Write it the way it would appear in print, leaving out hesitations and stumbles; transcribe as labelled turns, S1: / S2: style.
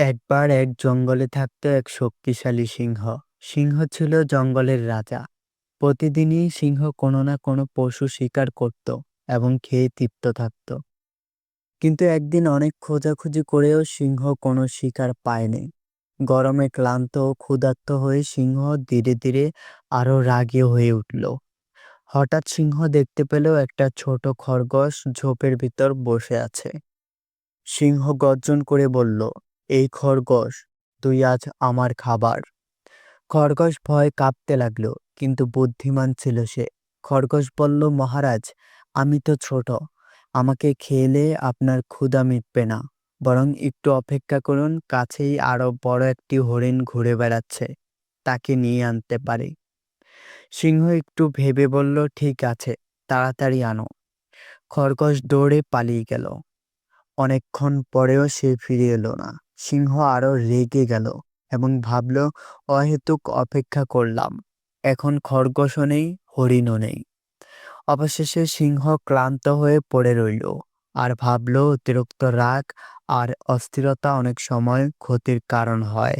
S1: একবার এক জঙ্গলে থাকতো এক শক্তিশালী সিংহ। সিংহ ছিল জঙ্গলের রাজা। প্রতিদিনই সিংহ কোনো না কোনো পশু শিকার করত এবং খেয়ে তৃপ্ত থাকত। কিন্তু একদিন অনেক খোঁজাখুঁজি করেও সিংহ কোনো শিকার পায়নি। গরমে ক্লান্ত ও ক্ষুধার্ত হয়ে সিংহ ধীরে ধীরে আরো রাগী হয়ে উঠল। হঠাৎ সিংহ দেখতে পেল একটা ছোট খরগোশ ঝোপের ভিতর বসে আছে। সিংহ গর্জন করে বলল, এই খরগোশ, তুই আজ আমার খাবার। খরগোশ ভয়ে কাঁপতে লাগলো, কিন্তু বুদ্ধিমান ছিল সে। খরগোশ বলল, মহারাজ, আমি তো ছোট, আমাকে খেলে আপনার ক্ষুধা মিটবে না। বরং একটু অপেক্ষা করুন, কাছেই আরো বড় একটি হরিণ ঘুরে বেড়াচ্ছে, তাকে নিয়ে আনতে পারি। সিংহ একটু ভেবে বলল, ঠিক আছে, তাড়াতাড়ি আনো। খরগোশ দৌড়ে পালিয়ে গেল। অনেকক্ষণ পরেও সে ফিরে এলো না। সিংহ আরো রেগে গেল এবং ভাবল, অহেতুক অপেক্ষা করলাম, এখন খরগোশও নেই, হরিণও নেই। অবশেষে সিংহ ক্লান্ত হয়ে পড়ে রইল আর ভাবল, অতিরিক্ত রাগ আর অস্থিরতা অনেক সময় ক্ষতির কারণ হয়।